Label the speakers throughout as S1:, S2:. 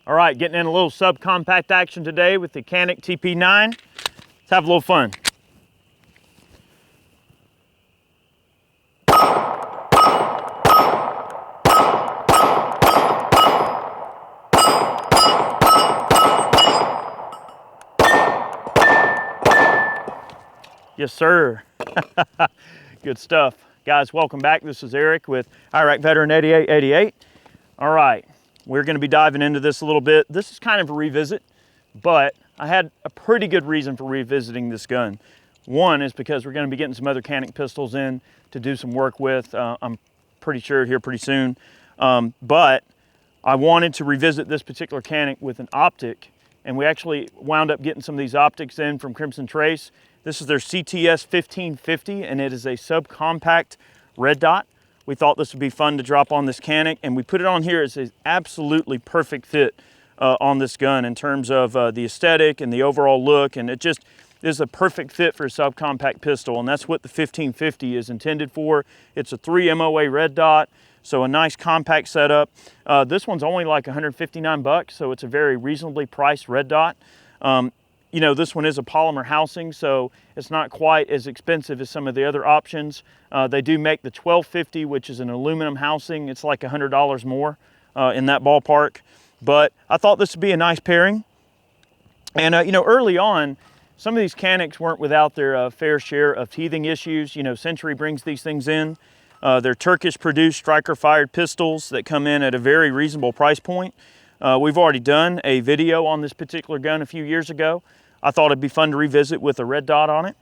S1: All right, getting in a little subcompact action today with the Canik TP9. Let's have a little fun. Yes, sir. Good stuff. Guys, welcome back. This is Eric with Iraq Veteran 8888. All right, we're going to be diving into this a little bit. This is kind of a revisit, but I had a pretty good reason for revisiting this gun. One is because we're going to be getting some other Canik pistols in to do some work with. I'm pretty sure here pretty soon. But I wanted to revisit this particular Canik with an optic, and we actually wound up getting some of these optics in from Crimson Trace. This is their CTS1550, and it is a subcompact red dot. We thought this would be fun to drop on this Canik, and we put it on here as an absolutely perfect fit on this gun in terms of the aesthetic and the overall look, and it just is a perfect fit for a subcompact pistol, and that's what the 1550 is intended for. It's a 3 MOA red dot, so a nice compact setup. This one's only like 159 bucks, so it's a very reasonably priced red dot. You know, this one is a polymer housing, so it's not quite as expensive as some of the other options. They do make the 1250, which is an aluminum housing. It's like $100 more in that ballpark. But I thought this would be a nice pairing. And, you know, early on, some of these Caniks weren't without their fair share of teething issues. You know, Century brings these things in. They're Turkish-produced striker-fired pistols that come in at a very reasonable price point. We've already done a video on this particular gun a few years ago. I thought it'd be fun to revisit with a red dot on it.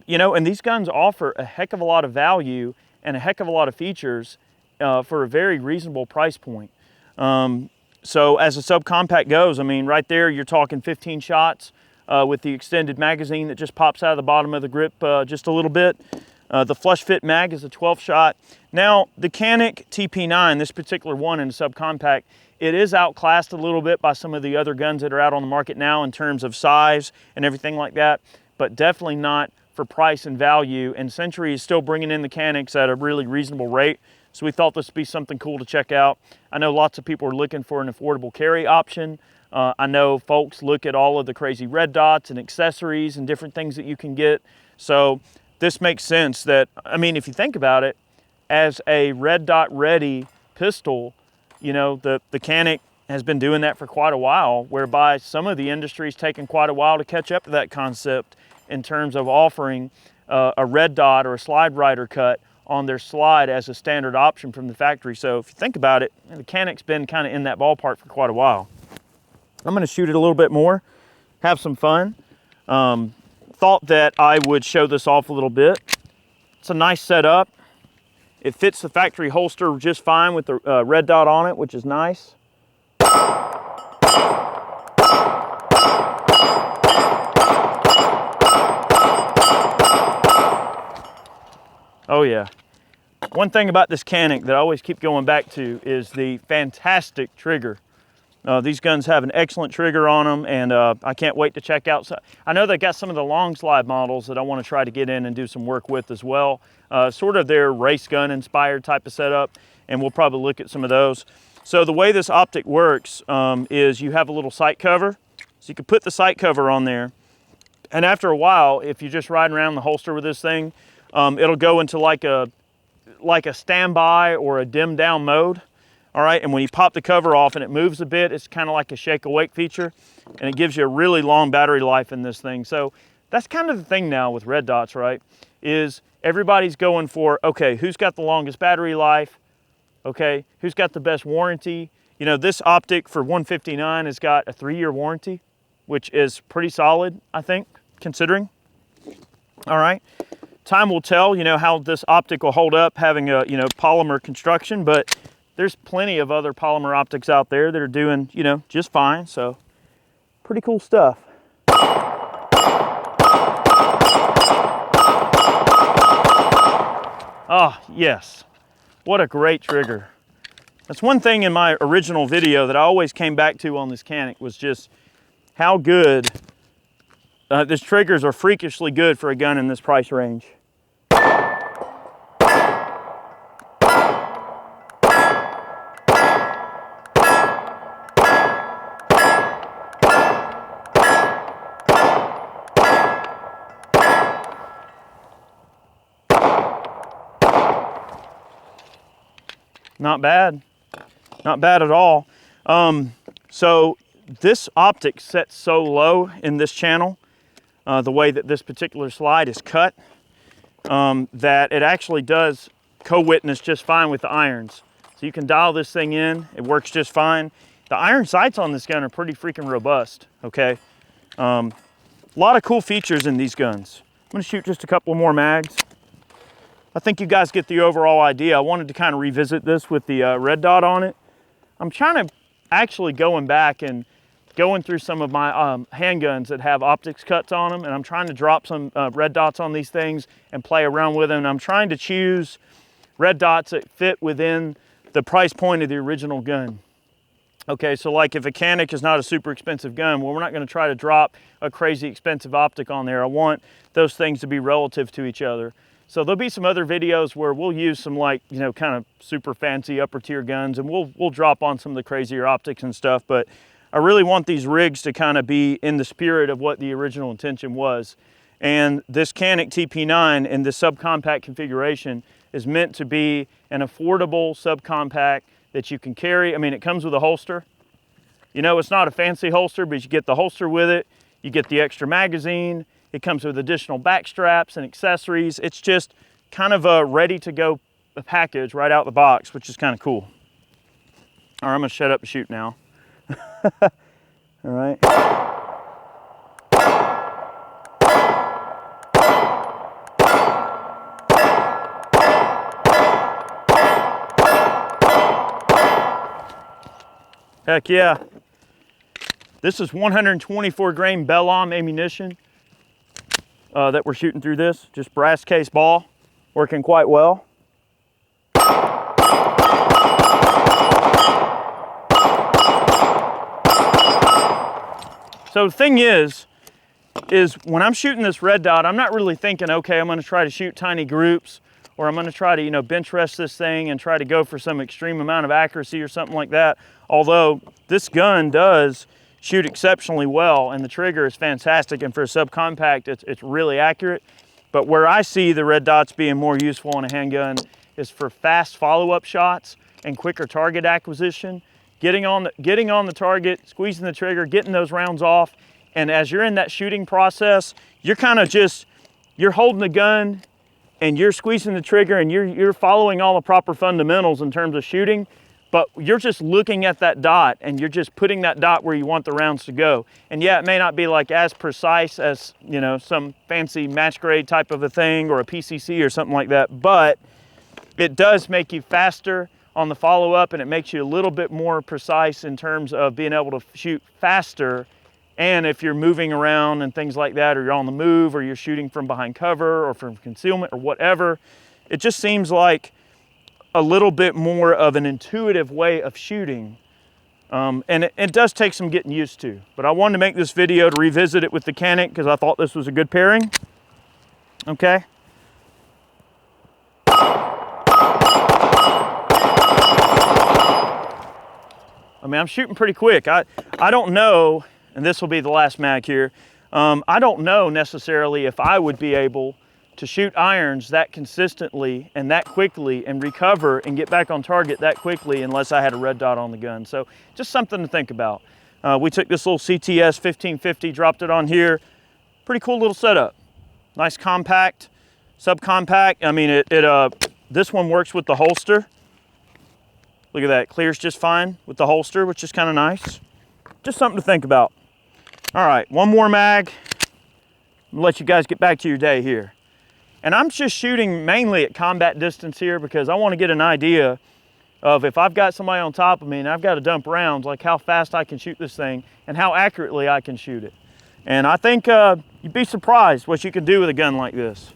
S1: You know, and these guns offer a heck of a lot of value and a heck of a lot of features for a very reasonable price point. So as a subcompact goes, I mean, right there, you're talking 15 shots with the extended magazine that just pops out of the bottom of the grip just a little bit. The flush fit mag is a 12 shot. Now, the Canik TP9, this particular one in a subcompact, it is outclassed a little bit by some of the other guns that are out on the market now in terms of size and everything like that, but definitely not for price and value. And Century is still bringing in the Caniks at a really reasonable rate. So we thought this would be something cool to check out. I know lots of people are looking for an affordable carry option. I know folks look at all of the crazy red dots and accessories and different things that you can get. So this makes sense that, I mean, if you think about it, as a red dot ready pistol, you know, the Canik has been doing that for quite a while, whereby some of the industry's taken quite a while to catch up to that concept in terms of offering a red dot or a slide rider cut on their slide as a standard option from the factory. So if you think about it, the Canik's been kind of in that ballpark for quite a while. I'm going to shoot it a little bit more, have some fun. Thought that I would show this off a little bit. It's a nice setup. It fits the factory holster just fine with the red dot on it, which is nice. Oh yeah. One thing about this Canik that I always keep going back to is the fantastic trigger. These guns have an excellent trigger on them, and I can't wait to check out. I know they got some of the long slide models that I want to try to get in and do some work with as well. Sort of their race gun inspired type of setup, and we'll probably look at some of those. So the way this optic works is you have a little sight cover. So you can put the sight cover on there, and after a while, if you're just riding around the holster with this thing, it'll go into like a standby or a dimmed down mode. All right, and when you pop the cover off and it moves a bit, it's kind of like a shake awake feature, and it gives you a really long battery life in this thing. So that's kind of the thing now with red dots, right? Is everybody's going for, okay, who's got the longest battery life? Okay, who's got the best warranty? You know, this optic for 159 has got a 3-year warranty, which is pretty solid, I think, considering. All right, time will tell, you know, how this optic will hold up having a, you know, polymer construction, but there's plenty of other polymer optics out there that are doing, you know, just fine. So pretty cool stuff. Oh, yes. What a great trigger. That's one thing in my original video that I always came back to on this Canik was just how good these triggers are freakishly good for a gun in this price range. Not bad. Not bad at all. So this optic sets so low in this channel, the way that this particular slide is cut, that it actually does co-witness just fine with the irons. So you can dial this thing in, it works just fine. The iron sights on this gun are pretty freaking robust, okay? A lot of cool features in these guns. I'm gonna shoot just a couple more mags. I think you guys get the overall idea. I wanted to kind of revisit this with the red dot on it. I'm trying to actually going back and going through some of my handguns that have optics cuts on them, and I'm trying to drop some red dots on these things and play around with them. And I'm trying to choose red dots that fit within the price point of the original gun. Okay, so like if a Canik is not a super expensive gun, well, we're not gonna try to drop a crazy expensive optic on there. I want those things to be relative to each other. So there'll be some other videos where we'll use some, like, you know, kind of super fancy upper tier guns, and we'll drop on some of the crazier optics and stuff. But I really want these rigs to kind of be in the spirit of what the original intention was. And this Canik TP9 in the subcompact configuration is meant to be an affordable subcompact that you can carry. I mean, it comes with a holster. You know, it's not a fancy holster, but you get the holster with it. You get the extra magazine. It comes with additional back straps and accessories. It's just kind of a ready to go package right out the box, which is kind of cool. All right, I'm gonna shut up and shoot now. All right. Heck yeah. This is 124 grain Bell-Om ammunition that we're shooting through this. Just brass case ball, working quite well. So the thing is when I'm shooting this red dot, I'm not really thinking, okay, I'm gonna try to shoot tiny groups, or I'm gonna try to, you know, bench rest this thing and try to go for some extreme amount of accuracy or something like that. Although this gun does shoot exceptionally well and the trigger is fantastic, and for a subcompact, it's really accurate. But where I see the red dots being more useful on a handgun is for fast follow-up shots and quicker target acquisition. Getting on the target, squeezing the trigger, getting those rounds off. And as you're in that shooting process, you're kind of just, you're holding the gun and you're squeezing the trigger and you're following all the proper fundamentals in terms of shooting, but you're just looking at that dot and you're just putting that dot where you want the rounds to go. And yeah, it may not be like as precise as, you know, some fancy match grade type of a thing or a PCC or something like that, but it does make you faster on the follow-up, and it makes you a little bit more precise in terms of being able to shoot faster. And if you're moving around and things like that, or you're on the move, or you're shooting from behind cover or from concealment or whatever, it just seems like a little bit more of an intuitive way of shooting. And it does take some getting used to. But I wanted to make this video to revisit it with the Canik because I thought this was a good pairing. Okay. I mean, I'm shooting pretty quick. I don't know, and this will be the last mag here, I don't know necessarily if I would be able to shoot irons that consistently and that quickly and recover and get back on target that quickly unless I had a red dot on the gun. So just something to think about. We took this little CTS1550, dropped it on here. Pretty cool little setup. Nice compact, subcompact. I mean, this one works with the holster. Look at that, it clears just fine with the holster, which is kind of nice. Just something to think about. All right, one more mag. I'll let you guys get back to your day here. And I'm just shooting mainly at combat distance here because I want to get an idea of if I've got somebody on top of me and I've got to dump rounds, like how fast I can shoot this thing and how accurately I can shoot it. And I think you'd be surprised what you can do with a gun like this.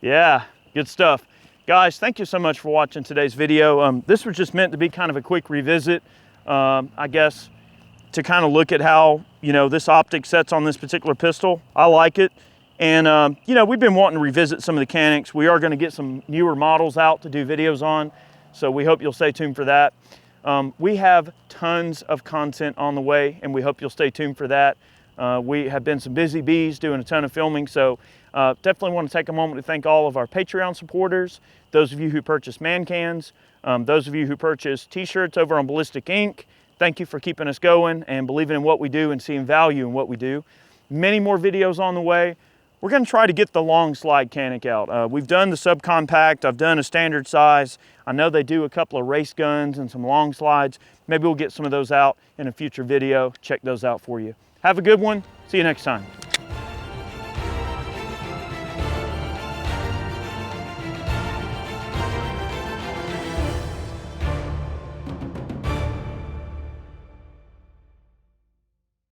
S1: Yeah, good stuff. Guys, thank you so much for watching today's video. This was just meant to be kind of a quick revisit, I guess, to kind of look at how, you know, this optic sets on this particular pistol. I like it. And, you know, we've been wanting to revisit some of the Caniks. We are going to get some newer models out to do videos on, so we hope you'll stay tuned for that. We have tons of content on the way, and we hope you'll stay tuned for that. We have been some busy bees doing a ton of filming, so definitely want to take a moment to thank all of our Patreon supporters, those of you who purchase man cans, those of you who purchase t-shirts over on Ballistic Ink. Thank you for keeping us going and believing in what we do and seeing value in what we do. Many more videos on the way. We're going to try to get the long slide Canik out. We've done the subcompact, I've done a standard size. I know they do a couple of race guns and some long slides. Maybe we'll get some of those out in a future video. Check those out for you. Have a good one. See you next time.